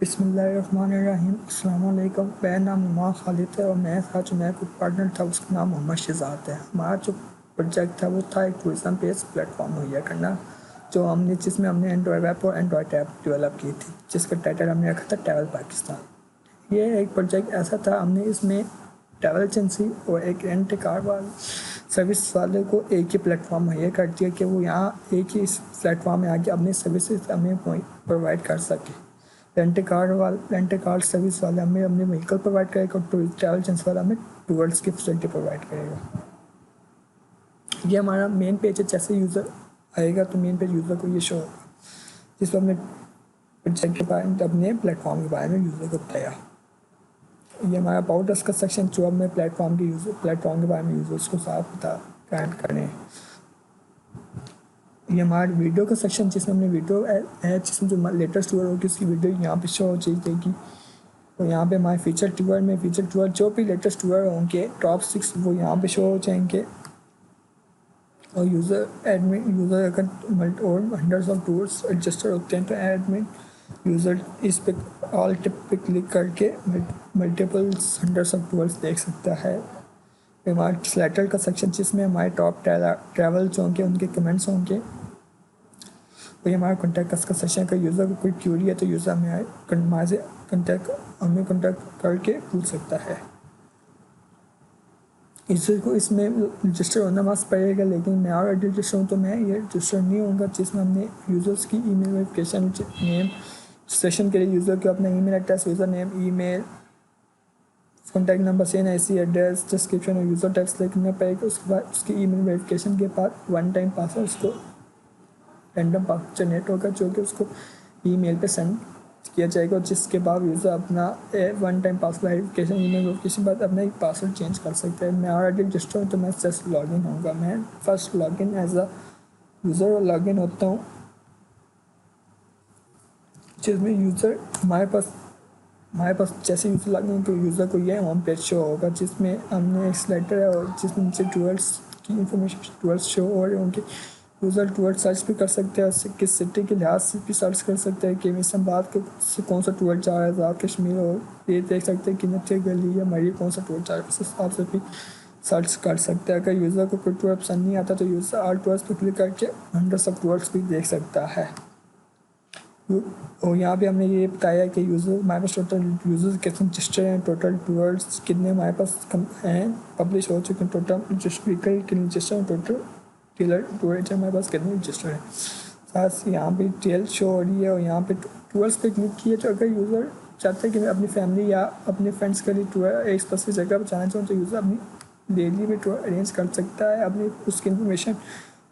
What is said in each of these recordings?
बिस्मिल्लाहिर्रहमानिर्रहीम। अस्सलाम वालेकुम। मेरा नाम नुमान खालिद है और मेरे साथ जो मेरा कोई पार्टनर था उसका नाम मोहम्मद शहजाद है। हमारा जो प्रोजेक्ट था वो था एक टूरिज़म बेस्ड प्लेटफॉर्म मुहैया करना, जिसमें हमने एंड्रॉयड ऐप और एंड्रॉयड ऐप डेवलप की थी, जिसका टाइटल हमने रखा था ट्रैवल पाकिस्तान। ये एक प्रोजेक्ट ऐसा था, हमने इसमें ट्रैवल एजेंसी और एक रेंट कार वाले सर्विस वाले को एक ही प्लेटफॉर्म मुहैया कर दिया कि वो यहाँ एक ही इस प्लेटफॉर्म में आके अपनी सर्विसेज हमें प्रोवाइड कर सके। रेंट कार सर्विस वाला हमें अपने व्हीकल प्रोवाइड करेगा और ट्रैवल एजेंसी वाला हमें टूर्स की फैसिलिटी प्रोवाइड करेगा। ये हमारा मेन पेज है। जैसे यूज़र आएगा तो मेन पेज यूज़र को ये शो होगा, जिसमें हमने प्रोजेक्ट के बारे में, अपने प्लेटफॉर्म के बारे में यूज़र को बताया। ये हमारा अबाउट अस का सेक्शन जो हमें प्लेटफॉर्म के बारे में यूज़र्स को साफ बता गाइड करें। ये हमारा वीडियो का सेक्शन, जिसमें हमने वीडियो है, जिसमें जो लेटेस्ट टूर होगी उसकी वीडियो यहाँ पे शो हो जाएगी। तो यहाँ पे हमारे फीचर टूर जो भी लेटेस्ट टूर होंगे टॉप 6 वो यहाँ पे शो हो जाएंगे। और यूज़र अगर और हंड्रेड्स ऑफ टूर्स रजिस्टर होते हैं तो एडमिन यूज़र इस पे ऑल टिप पे क्लिक करके मल्टीपल्स हंड्रेड्स ऑफ टूर्स देख सकता है। हमारे स्लेटर का सेक्शन, जिसमें हमारे टॉप ट्रैवल जो होंगे उनके कमेंट्स होंगे। वही हमारा कॉन्टैक्ट का सेक्शन का, यूज़र को कोई क्यूरी है तो यूज़र हमें से कॉन्टैक्ट करके पूछ सकता है। यूज़र को इसमें रजिस्टर होना मस्त पड़ेगा, लेकिन मैं ऑलरेडी रजिस्टर हूँ तो मैं ये रजिस्टर नहीं होऊंगा, जिसमें हमने यूज़र्स की ईमेल वेरिफिकेशन नेम सेशन के लिए यूज़र को अपना email address, user name, email, contact number, CNIC address, description और यूज़र टैक्स लिखना पड़ेगा। उसके बाद उसकी ईमेल वेरिफिकेशन के बाद वन टाइम पासवर्ड उसको रैंडम पासवर्ड जनरेट होगा, जो कि उसको ईमेल पे सेंड किया जाएगा, जिसके बाद यूज़र अपना one time password verification email verification बाद अपना एक पासवर्ड चेंज कर सकता है। मैं ऑलरेडी रजिस्टर हूँ तो मैं जस्ट लॉगिन होऊंगा। मैं first login as a user login होता हूँ, जिसमें यूज़र हमारे पास जैसे यूज़र लॉगिन तो यूज़र को ये होम पेज शो होगा, जिसमें हमने एक स्लेटर है और जिसमें नीचे टूर्स की इंफॉर्मेशन टूर्स शो हो रहे होंगे। यूज़र टूर सर्च भी कर सकते हैं, किस सिटी के लिहाज से भी सर्च कर सकते हैं कि इस्लामाबाद के कौन सा टूर जा रहा है, आज़ाद कश्मीर और ये देख सकते हैं कि नथे गली या मरी कौन सा टूर जा रहा है, उस हिसाब से भी सर्च कर सकते हैं। अगर यूज़र को कोई टूर पसंद नहीं आता तो यूज़र ऑल टूर्स पर क्लिक करके हंड्रेड्स ऑफ टूर्स भी देख सकता है। और यहाँ पे हमने ये बताया कि हमारे पास टोटल यूज़र्स कितने रजिस्टर हैं, टोटल टूर्स कितने हमारे पास हैं पब्लिश हो चुके हैं, टोटल व्हीकल कितने रजिस्टर हैं, टोटल टीलर टूरेज हमारे पास कितने रजिस्टर हैं। साथ यहाँ पे टेल शो हो रही है और यहाँ पे टूर्स पे क्लिक किए तो अगर यूज़र चाहता है कि मैं अपनी फैमिली या अपने फ्रेंड्स के लिए टूर एक स्पेसिफिक जगह पर जाना चाहूँ तो यूज़र अपनी डेली भी टूर अरेंज कर सकता है, अपनी उसकी इन्फॉर्मेशन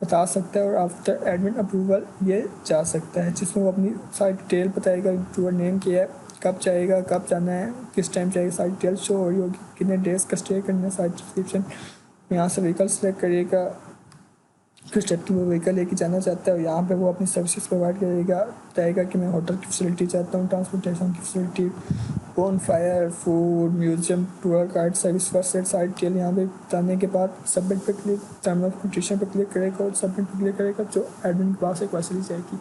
बता सकता है और आफ्टर एडमिन अप्रूवल ये जा सकता है, जिसमें वो अपनी सारी डिटेल बताएगा, टूर नेम क्या है, कब जाएगा, कब जाना है, किस टाइम जाएगा, सारी डिटेल शो हो रही होगी, कितने डेज का स्टे करना है, सारी डिस्क्रिप्शन। यहाँ से व्हीकल सेलेक्ट करिएगा, किस टाइप की वो व्हीकल लेके जाना चाहता है और यहाँ पे वो अपनी सर्विसेज प्रोवाइड करेगा, बताएगा कि मैं होटल की फैसिलिटी चाहता हूँ, ट्रांसपोर्टेशन की facility, bone fire, food, museum, tour guide service, first aid side के लिए यहाँ पे बताने के बाद सबमिट पे क्लिक, टर्म ऑफ कंडीशन पे क्लिक करेगा और सबमिट पे क्लिक करेगा, जो एडमिन के पास एक वैसे जाएगी।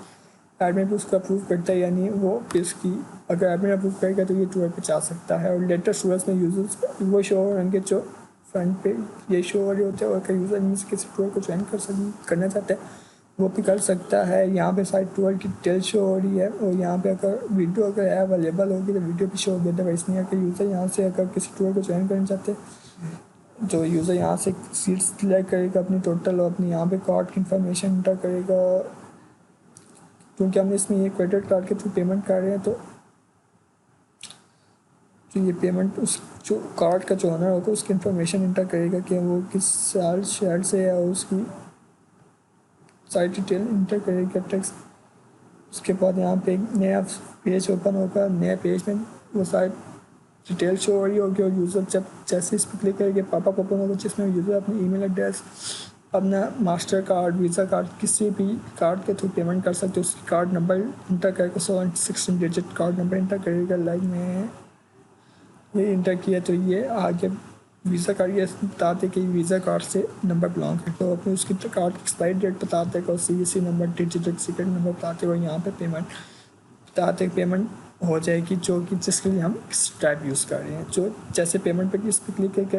एडमिन पे उसको अप्रूव करता है, यानी वो इसकी अगर एडमिन अप्रूव करेगा तो ये टूर पे जा सकता है। और लेटेस्ट टूर्स में यूजर्स वो शो होंगे जो फ्रंट पे ये शो हो रहे होते हैं, और अगर यूज़र इनमें से किसी टूर को ज्वाइन करना चाहते हैं वो भी कर सकता है। यहाँ पे सारी टूर की डिटेल शो हो रही है और यहाँ पे अगर वीडियो अगर अवेलेबल होगी तो वीडियो भी शो होगी। अदरवाइज नहीं, अगर यूज़र यहाँ से अगर किसी टूर को ज्वाइन करना चाहते हैं तो यूज़र यहाँ से सीट्स सिलेक्ट करेगा अपनी टोटल और अपनी यहाँ पे कार्ड की इंफॉर्मेशन इंटर करेगा। क्योंकि हमने इसमें ये क्रेडिट कार्ड के थ्रू पेमेंट कर रहे हैं तो ये पेमेंट उस जो कार्ड का जो ऑनर होगा उसकी इन्फॉर्मेशन इंटर करेगा कि वो किस साल शहर से है और उसकी सारी डिटेल इंटर करेगा टेक्स्ट। उसके बाद यहाँ पे एक नया पेज ओपन होगा, नया पेज में वो सारी डिटेल शो हो रही होगी और यूज़र जब जैसे इस पर क्लिक करेंगे पॉपअप ओपन होगा, जिसमें यूज़र अपनी ईमेल एड्रेस, अपना मास्टर कार्ड, वीज़ा कार्ड, किसी भी कार्ड के थ्रू पेमेंट कर सकते हो। उसकी कार्ड नंबर इंटर करेगा, 16 डिजिट कार्ड नंबर इंटर करेगा। लाइक में ये इंटर किया तो ये आगे वीज़ा कार्ड ये बताते कि वीज़ा कार्ड से नंबर बिलोंग करते हो, अपनी उसकी कार्ड की एक्सपायरी डेट बताते हैं और CVC number, digit secret number बताते हो। यहाँ पे पेमेंट बताते पेमेंट हो जाएगी, जो कि जिसके लिए हम स्ट्रैप यूज़ कर रहे हैं। जो जैसे पेमेंट पे इस पर क्लिक करके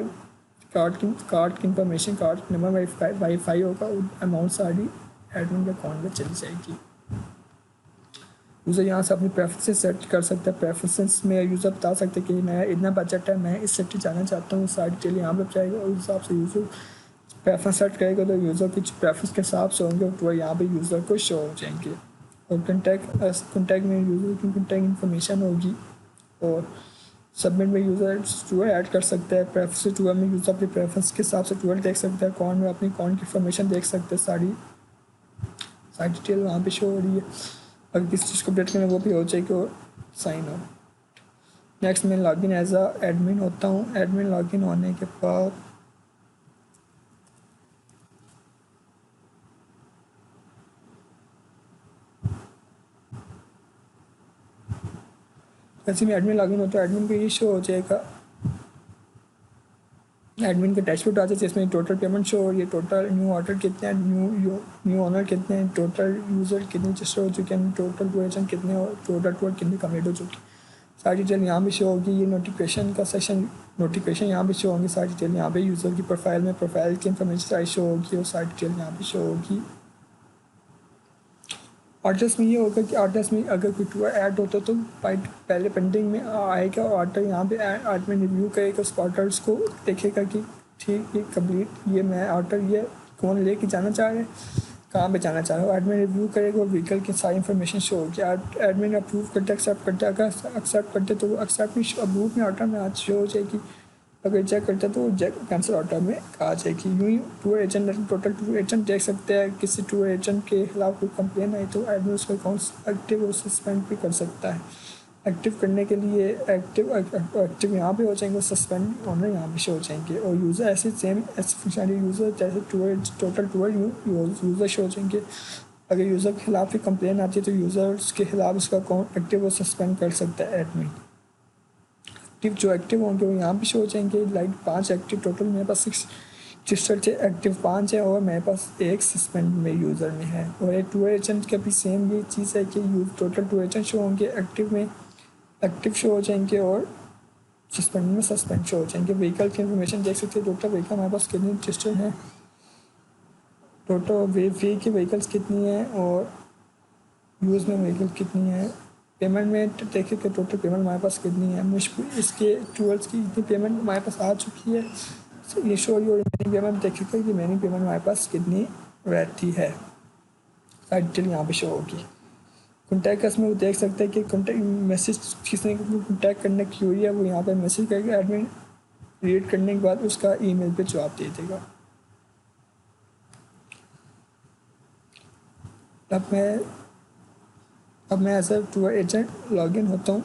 कार्ड की इंफॉर्मेशन, कार्ड नंबर वाईफाई होगा, अमाउंट सारी एडमिन के अकाउंट में चली जाएगी। यूज़र यहाँ से अपनी प्रेफरेंसेस सेट कर सकता है। प्रेफरेंसेस में यूज़र बता सकते हैं कि मेरा इतना बजट है, मैं इस सिटी जाना चाहता हूँ, सारी डिटेल यहाँ पर जाएगा और उस हिसाब से यूज़र प्रेफरेंस सेट करेगा तो यूज़र की प्रेफरेंस के हिसाब से होंगे तो यहाँ पे यूज़र को शो हो जाएंगे। और कॉन्टैक्ट में यूज़र की कॉन्टैक्ट इन्फॉर्मेशन होगी। और सबमिट में यूज़र टूर ऐड कर सकता है। प्रेफरेंस टूर में यूज़र अपनी प्रेफरेंस के हिसाब से टूर देख सकता है। अकाउंट में अपनी अकाउंट की इन्फॉर्मेशन देख सकते हैं, सारी डिटेल वहाँ पे शो हो रही है। अगर किसी चीज़ को अपडेट करना वो भी हो जाएगी। और साइन अप, नेक्स्ट मैं लॉगिन एज अ एडमिन होता हूँ। एडमिन लॉगिन होने के बाद जैसे मैं एडमिन लॉगिन होता है, एडमिन को ये शो हो जाएगा, एडमिन का डैशबोर्ड आ जाए जिसमें टोटल पेमेंट शो हो रही है, टोटल न्यू ऑर्डर कितने हैं, न्यू ऑनर कितने हैं, टोटल यूज़र कितने रजिस्टर हो चुके हैं, टोटल ड्यूरेशन कितने और टोटल टूर कितनी कंप्लीट हो चुकी है, सारी डिटेल यहाँ पे शो होगी। ये नोटिफिकेशन का सेक्शन, नोटिफिकेशन यहाँ पे शो होंगी, सारी डिटेल यहाँ पे यूज़र की प्रोफाइल में प्रोफाइल की इन्फॉर्मेशन सारी शो होगी और सारी डिटेल यहाँ पे शो होगी। ऑर्डर्स में ये होगा कि ऑर्डर्स में अगर कोई टूर ऐड होता तो पहले पेंडिंग में आएगा और ऑर्डर यहाँ पे एडमिन रिव्यू करेगा, उस ऑर्डर्स को देखेगा कि ठीक, ये कंप्लीट, ये मैं ऑर्डर, ये कौन लेके जाना चाह रहे हैं, कहाँ पे जाना चाह रहा है, एडमिन रिव्यू करेगा और व्हीकल की सारी इन्फॉर्मेशन शो होगी। एडमिन अप्रूव करते, एक्सेप्ट करते, अगर एक्सेप्ट करते तो वो एक्सेप्ट में अप्रूव में ऑर्डर में आज शो हो जाएगी, अगर रिजेक्ट करता है तो कैंसिल ऑर्डर में आ जाएगी। यूँ ही tour agent, total tour agent देख सकते हैं। किसी टूर एजेंट के खिलाफ कोई कंप्लेन आई तो एडमिन उसका अकाउंट एक्टिव और सस्पेंड भी कर सकता है। एक्टिव करने के लिए एक्टिव यहाँ पे हो जाएंगे और सस्पेंड ऑनर यहाँ पे शो हो जाएंगे। और यूज़र ऐसे सेम ऐसे फंक्शनली यूज़र जैसे टोटल टूर यूज़र शो हो जाएंगे। अगर यूज़र के खिलाफ भी कंप्लेन आती है तो यूज़र्स के खिलाफ उसका अकाउंट एक्टिव और सस्पेंड कर सकता है एडमिन। जो एक्टिव होंगे वो यहाँ पे शो हो जाएंगे। लाइक 5 एक्टिव, टोटल मेरे पास 6 रजिस्टर्ड थे, एक्टिव 5 है और मेरे पास एक सस्पेंड में यूज़र में है। और एक टूर एजेंट का भी सेम ये चीज़ है कि टोटल टूर एजेंट शो होंगे, एक्टिव में एक्टिव शो हो जाएंगे और सस्पेंड में सस्पेंड शो हो जाएंगे। व्हीकल की इन्फॉर्मेशन देख सकते हैं, टोटल व्हीकल हमारे पास कितने रजिस्टर्ड हैं, टोटल वे की व्हीकल्स कितनी है और यूज़ में व्हीकल कितनी है। पेमेंट में देखिए कि टोटल पेमेंट हमारे पास कितनी है, मुश्किल इसके टूल्स की इतनी पेमेंट हमारे पास आ चुकी है, ये शो और मेरी पेमेंट देखिएगा कि मेरी पेमेंट हमारे पास कितनी रहती है, सारी डिटेल यहाँ पे शो होगी। कॉन्टैक्ट अस में वो देख सकते हैं कि कॉन्टैक्ट मैसेज किसने कॉन्टैक्ट करने की हुई है, वो यहाँ पर मैसेज करके एडमिन रीड करने के बाद उसका ईमेल पे जवाब दे देगा। अब मैं as a tour agent login होता हूँ।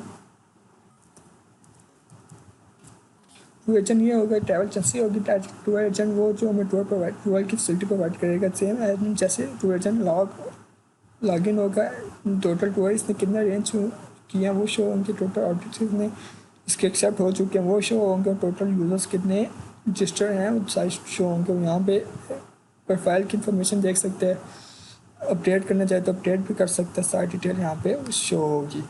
टूर एजेंट ये होगा, ट्रैवल एजेंसी होगी, टूर एजेंट वो जो हमें टूर की फैसिलिटी प्रोवाइड करेगा। सेम एडमिन जैसे टूर एजेंट लॉगिन होगा, टोटल टूर इसने कितना रेंज किया वो शो होंगे, टोटल ऑर्डर कितने इसके एक्सेप्ट हो चुके हैं वो शो होंगे, टोटल यूज़र्स कितने रजिस्टर हैं वो साइज शो होंगे। यहाँ पे प्रोफाइल की इन्फॉर्मेशन देख सकते हैं, अपडेट करना चाहे तो अपडेट भी कर सकते हैं, सारी डिटेल यहाँ पे शो होगी।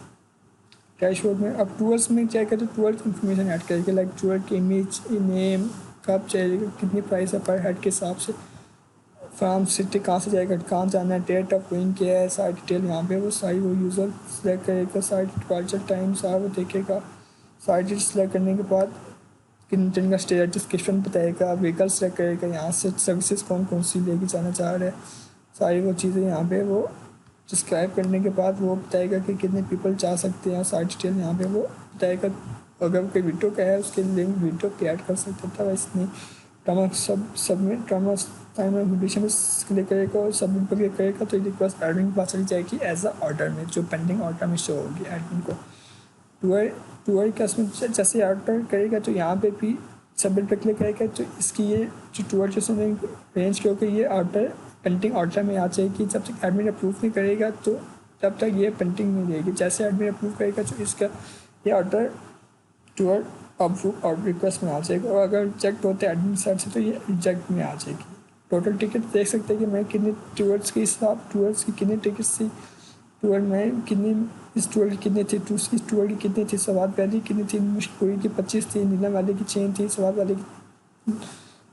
डैशबोर्ड में अब टूर्स में क्या कहते हैं, टूर की इन्फॉर्मेशन ऐड करेंगे, लाइक टूर की इमेज, नेम, कब चाहिए, कितनी प्राइस है पर हेड के हिसाब से, फ्राम सिटी कहाँ से जाएगा, कहाँ जाना है, डेट ऑफ गोइंग क्या है, सारी डिटेल यहाँ पे वो सारी वो यूज़र सेलेक्ट करेगा, सारी डिपार्चर टाइम सारा वो देखेगा। सारी डिटेल सेलेक्ट करने के बाद कितने दिन का स्टे डिस्क्रिप्शन बताएगा, व्हीकल सेलेक्ट करेगा, यहाँ से सर्विसेज कौन कौन सी लेके जाना चाह रहे हैं, सारी वो चीज़ें यहाँ पे वो सब्सक्राइब करने के बाद वो बताएगा कि कितने पीपल जा सकते हैं, सारी डिटेल यहाँ पे वो बताएगा। अगर कोई वीडियो का है उसके लिंक वीडियो पे ऐड कर सकता था, वैसे नहीं सबमिट टाइम में क्लिक करेगा और सबमिट पर क्लिक करेगा तो ये रिक्वेस्ट एडमिन के पास चली जाएगी एज अ ऑर्डर में, जो पेंडिंग ऑर्डर में शो होगी एडमिन को। टूर का इसमें जैसे ऑर्डर करेगा तो यहाँ पे भी सबमिट पर क्लिक करेगा तो इसकी ये जो टूर जैसे रेंज के होकर ये ऑर्डर पेंटिंग ऑर्डर में आ जाएगी। जब तक एडमिन अप्रूव नहीं करेगा तो तब तक ये पेंटिंग में रहेगी, जैसे एडमिन अप्रूव करेगा तो इसका ये ऑर्डर टूर अप्रूव और रिक्वेस्ट में आ जाएगा, और अगर रिजेक्ट होते हैं एडमिन साइड से तो ये रिजेक्ट में आ जाएगी। टोटल टिकट देख सकते हैं कि मैं कितने टूर्स के हिसाब टूर्स की कितने टिकट्स थी, टूअर में कितनी, इस टूअर की कितनी थी, इस टूअर की कितनी थी, सवाद वाली कितनी थी, मुश्किल की 25 थी, नीलम वाले की 6 थी, सवाद वाले की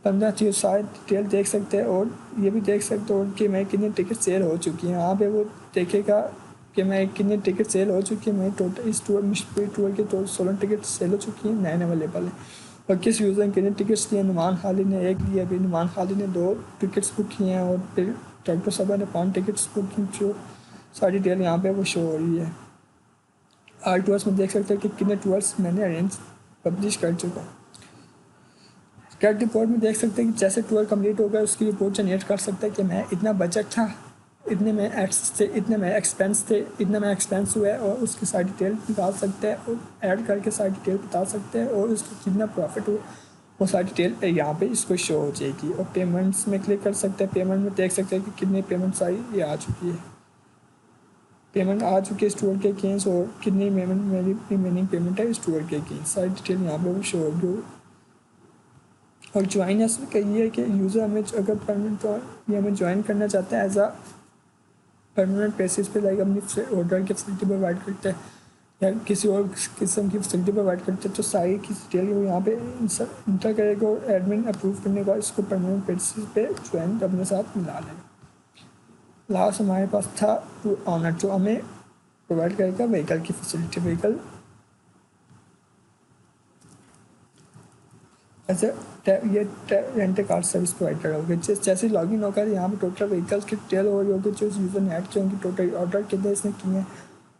15 थी। और सारी डिटेल देख सकते हैं और ये भी देख सकते हो कि मैं कितनी टिकट सेल हो चुकी है। यहाँ पे वो देखेगा कि मैं कितनी टिकट सेल हो चुकी है। मैं टोटल इस टूर मुश्किल टूर के तो 16 टिकट सेल हो चुकी हैं, 9 अवेलेबल है। और किस यूज़र ने कितने टिकट्स लिए, नुमान खाली ने 1 लिया, अभी नुमान खाली ने 2 टिकट्स बुक किए हैं और फिर डॉक्टर साहब ने 5 टिकट्स बुक की। जो सारी डिटेल यहाँ पे वो शो हो रही है। आर टूर्स में देख सकते हैं कि कितने टूर्स मैंने अरेंज पब्लिश कर चुका हूँ। क्रेडिट रिपोर्ट में देख सकते हैं कि जैसे टूर कंप्लीट होगा उसकी रिपोर्ट जनरेट कर सकता है कि मैं इतना बजट था, इतने में एक्स थे, इतने में एक्सपेंस थे, इतने में एक्सपेंस हुआ है, और उसकी सारी डिटेल निकाल सकते हैं और ऐड करके सारी डिटेल बता सकते हैं और उसको कितना प्रॉफिट हुआ वो सारी डिटेल यहाँ पे इसको शो हो जाएगी। और पेमेंट्स में क्लिक कर सकते हैं, पेमेंट में देख सकते हैं कि कितनी पेमेंट सारी ये आ चुकी है, पेमेंट आ चुकी है स्टोर के अगेंस्ट और कितनी पेमेंट मेरी रिमेनिंग पेमेंट है स्टोर के अगेंस्ट, सारी डिटेल यहाँ पे वो शो होगी। और ज्वाइन इसमें कही है कि यूज़र हमें अगर परमानेंट ये हमें ज्वाइन करना चाहता है एज आ परमानेंट बेसिस पे, लाइक अपनी ऑर्डर की फैसिलिटी प्रोवाइड करते हैं या किसी और किस्म की फैसिलिटी प्रोवाइड करते हैं, तो सारी की डिटेल वो यहाँ पे इंटर करेगा और एडमिन अप्रूव करने के बाद इसको परमानेंट बेसिस पे ज्वाइन अपने साथ मिला लेगा। लास्ट हमारे पास था टू ऑनर, जो हमें प्रोवाइड करेगा व्हीकल की फैसिलिटी, व्हीकल ऐसे ये रेंट कार सर्विस प्रोवाइडर होगी। जैसे लॉगिन होगा यहाँ पे टोटल व्हीकल्स की डिटेल हो रही होगी, जो यूज़र ने ऐड किए होंगे, टोटल ऑर्डर कितने इसने किए हैं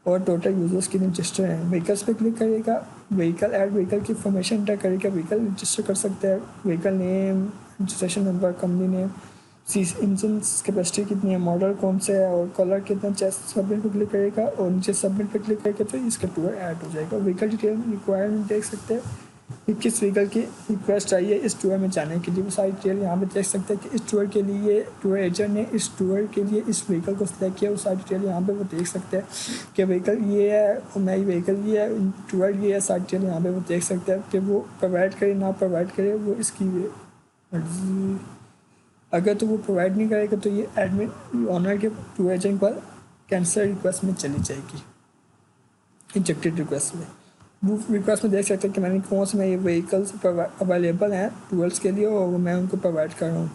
और टोटल यूज़र्स कितने रजिस्टर हैं। व्हीकल्स पे क्लिक करिएगा, व्हीकल ऐड व्हीकल की इन्फॉर्मेशन एंटर करेगा, व्हीकल रजिस्टर कर सकते हैं, vehicle name, registration number, company name, engine capacity कितनी है, मॉडल कौन से है और कलर कितना चाहिए। सबमिट पर क्लिक करेगा और नीचे सबमिट पर क्लिक करके तो इसका टूर ऐड हो जाएगा। व्हीकल डिटेल रिक्वायरमेंट देख सकते हैं कि किस व्हीकल की रिक्वेस्ट चाहिए इस टूर में जाने के लिए, वो सारी डिटेल यहाँ पे देख सकते हैं कि इस टूर के लिए टूर एजेंट ने इस टूर के लिए इस व्हीकल को सिलेक्ट किया, वो सारी डिटेल यहाँ पे वो देख सकते हैं कि व्हीकल ये है और नई व्हीकल ये है, टूर ये है, सारी डिटेल यहाँ पे वो देख सकते हैं कि वो प्रोवाइड करे ना प्रोवाइड करे, वो इसकी मर्जी। अगर तो वो प्रोवाइड नहीं करेगा तो ये एडमिन ऑनर के टूर एजेंट पर कैंसिल रिक्वेस्ट में चली जाएगी, इंजेक्टेड रिक्वेस्ट में। वो रिक्वेस्ट में देख सकते हैं कि मैंने कौन से ये व्हीकल्स अवेलेबल हैं टूल्स के लिए और मैं उनको प्रोवाइड कर रहा हूँ।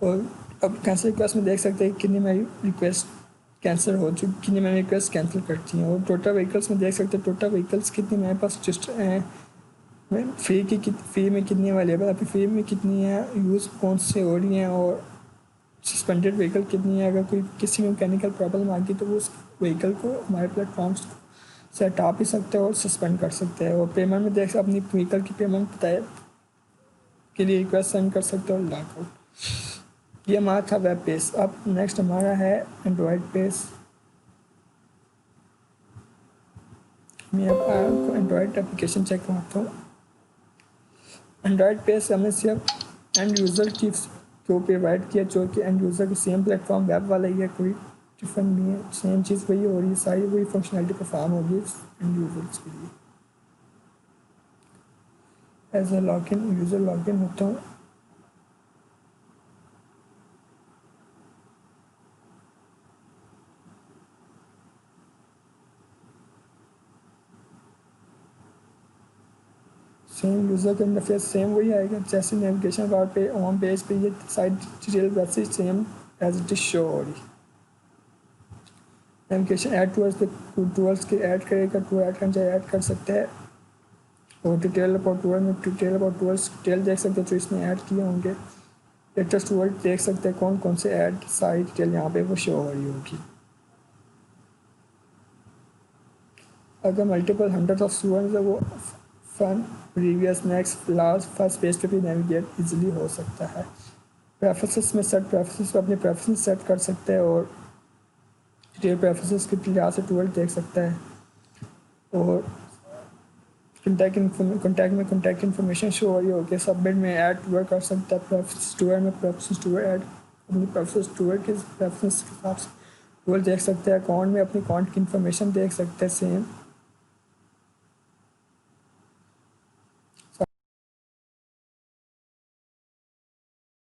और अब कैंसिल रिक्वेस्ट में देख सकते हैं कितनी मेरी रिक्वेस्ट कैंसिल हो चुकी, कितनी मैंने रिक्वेस्ट कैंसिल करती हैं। और टोटल व्हीकल्स में देख सकते हैं टोटल व्हीकल्स कितनी मेरे पास रजिस्टर हैं, फ्री में कितनी अवेलेबल है, अभी फ्री में कितनी है, यूज़ कौन से हो रही हैं, और सस्पेंडेड व्हीकल कितनी है। अगर कोई किसी में मैकेनिकल प्रॉब्लम आ गई तो वो उस व्हीकल को हमारे प्लेटफॉर्म्स से हटा भी सकते हैं और सस्पेंड कर सकते हैं। और पेमेंट में देख अपनी व्हीकल की पेमेंट बताए के लिए रिक्वेस्ट सेंड कर सकते हो और लॉग आउट। ये हमारा था वेब पेज। अब नेक्स्ट हमारा है एंड्रॉयड पेज। मैं अब आपको एंड्रॉयड एप्लीकेशन चेक करवाता हूँ। एंड्रॉयड पेज हमें सिर्फ एंड यूज़र की जो प्रोवाइड किया, जो कि एंड यूज़र को सेम प्लेटफॉर्म वेब वाला ही है, कोई डिफरेंट नहीं है, सेम चीज़ वही हो रही है, सारी वही फंक्शनलिटी परफॉर्म होगी एंड यूज़र्स के लिए। As a login user login होता हूँ। सेम यूज़र का इंटरफेस सेम वही आएगा, जैसे नेविगेशन बार पे होम पेज पे ये साइड डिटेल वैसे same as it is show हो रही। नेविगेशन ऐड टूल्स पे टूल्स के ऐड करेगा, टूल ऐड करना चाहे ऐड कर सकते हैं। और डिटेल अबाउट टूल में डिटेल अबाउट टूल्स डिटेल देख सकते हैं जो इसमें ऐड किए होंगे। लेटेस्ट टूल देख सकते हैं कौन कौन से ऐड, सारी डिटेल यहाँ पे वो शो हो रही होगी। अगर मल्टीपल हंड्रेड ऑफ स्टूडेंट्स है वो फन previous next last first page पे भी नेविगेट इजीली हो सकता है। प्रेफरेंसेस में सेट प्रेफरेंसेस अपने प्रेफरेंस सेट कर सकते हैं और डिटेल प्रेफरेंसेस के लिहाज से टूल देख सकता है। और कॉन्टैक्ट में कॉन्टैक्ट इन्फॉर्मेशन शो हो रही होगी। सबमिट में ऐड टूल कर सकता है, प्रेफरेंस टूल में प्रेफरेंस टूल ऐड अपनी प्रेफरेंस टूल के प्रेफरेंस के हिसाब से टूल देख सकते हैं। अकाउंट में अपनी अकाउंट की इन्फॉर्मेशन देख सकते हैं सेम